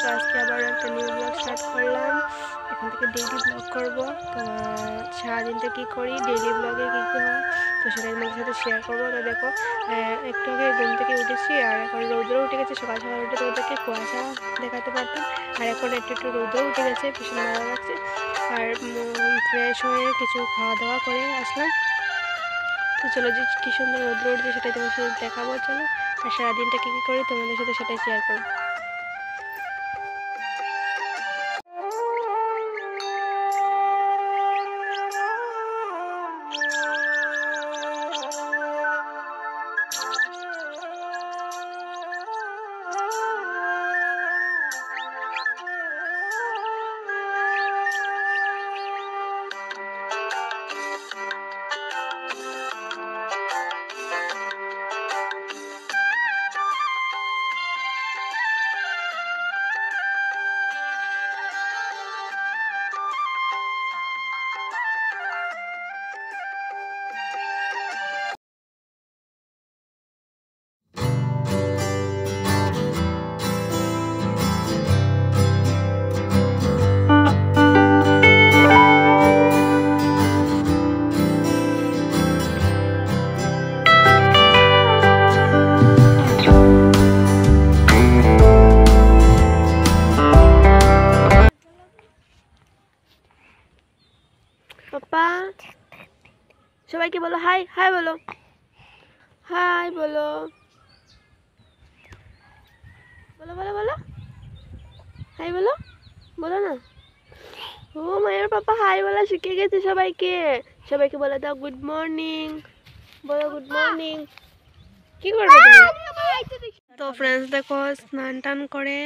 তো আজকে আবার একটা নিউ ব্লগ স্টার্ট করলাম। এখন থেকে ডেইলি ব্লগ করবো। তো সারাদিনটা কী করি, ডেইলি ব্লগে কী কী হয় তো সেটা তোমাদের সাথে শেয়ার করবো। তো দেখো, একটু আগে ঘুম থেকে উঠেছি আর এখন রৌদ্র উঠে গেছে। সকাল সকাল উঠে তোমাদেরকে কুয়াশা দেখাতে পারতাম, আর এখন একটু একটু রৌদ্র উঠে গেছে, ভীষণ ভালো লাগছে। আর ফ্রেশ হয়ে কিছু খাওয়া দাওয়া করে আসলাম। তো চলো, যে কী সুন্দর রৌদ্র উঠছে সেটাই তোমার সাথে দেখাবো। চলো, আর সারাদিনটা কী কী করি তোমাদের সাথে সেটাই শেয়ার করবো। পাপা, সবাইকে বলো হাই। হাই বলো, হাই বলো, বলো বলো বলো, হাই বলো, বলো না। ও মায়ের পাপা হাই বলা শিখে গেছে সবাইকে। সবাইকে বলে দাও গুড মর্নিং, বলো গুড মর্নিং। কি করবে তুমি? তো ফ্রেন্ডস দেখো, স্নান টান করে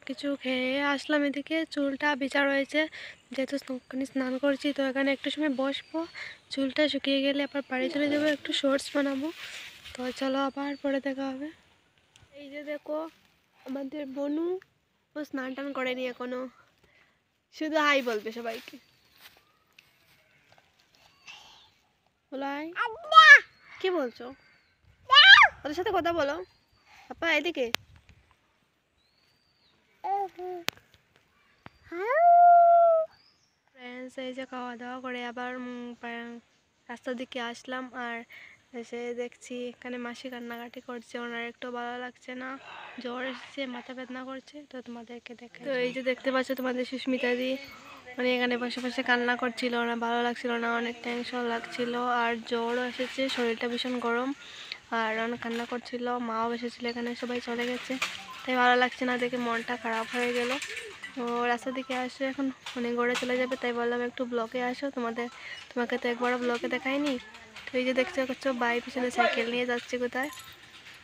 কিছু খেয়ে আসলাম। এদিকে চুলটা বিচার রয়েছে, যেহেতু স্নান করছি তো এখানে একটু সময় বসবো। চুলটা শুকিয়ে গেলে আবার বাড়ি চলে যাবো, একটু শর্টস বানাবো। তো চলো, আবার পরে দেখা হবে। এই যে দেখো আমাদের বনু, ও স্নান টান করেনি এখনো, শুধু হাই বলবে সবাইকে। বলো হাই। কি বলছো? ওদের সাথে কথা বলো। পাপা এদিকে। ফ্রেন্ডস, এই যে খাওয়া দাওয়া করে আবার রাস্তার দিকে আসলাম, আর এসে দেখছি এখানে মাসি কান্নাকাটি করছে। ওনার একটু ভালো লাগছে না, জ্বর এসেছে, মাথা বেদনা করছে। তো তোমাদেরকে দেখে, তো এই যে দেখতে পাচ্ছ তোমাদের সুস্মিতা দি, মানে এখানে বসে বসে কান্না করছিল। ওনার ভালো লাগছিল না, অনেক টেনশন লাগছিল, আর জ্বরও এসেছে, শরীরটা ভীষণ গরম, আর অনেক কান্না করছিল। মাও এসেছিলো এখানে, সবাই চলে গেছে, তাই ভালো লাগছে না দেখে মনটা খারাপ হয়ে গেল। ও রাস্তা দিকে আসে, এখন অনেক গড়ে চলে যাবে, তাই বললাম একটু ব্লকে আসো। তোমাকে তো একবারও ব্লকে দেখাইনি। তো এই যে দেখতে পাচ্ছ ভাই পিছনে সাইকেল নিয়ে যাচ্ছে কোথায়।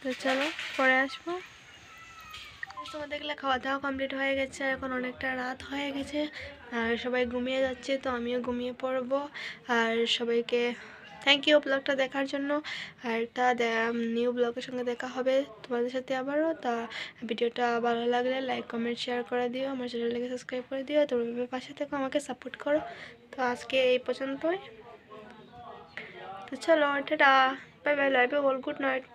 তো চলো, পরে আসবো। তোমার দেখলে খাওয়া দাওয়া কমপ্লিট হয়ে গেছে, এখন অনেকটা রাত হয়ে গেছে, আর সবাই ঘুমিয়ে যাচ্ছে, তো আমিও ঘুমিয়ে পড়বো। আর সবাইকে থ্যাংক ইউ ব্লগটা দেখার জন্য। আর একটা নিউ ব্লগের সঙ্গে দেখা হবে তোমাদের সাথে আবারও। তা ভিডিওটা ভালো লাগলে লাইক কমেন্ট শেয়ার করে দিও, আমার চ্যানেলটাকে সাবস্ক্রাইব করে দিও, তোমরা পাশে থেকে আমাকে সাপোর্ট করো। তো আজকে এই পর্যন্তই। তো চলো, টাটা, বাই বাই, লাইভে বল গুড নাইট।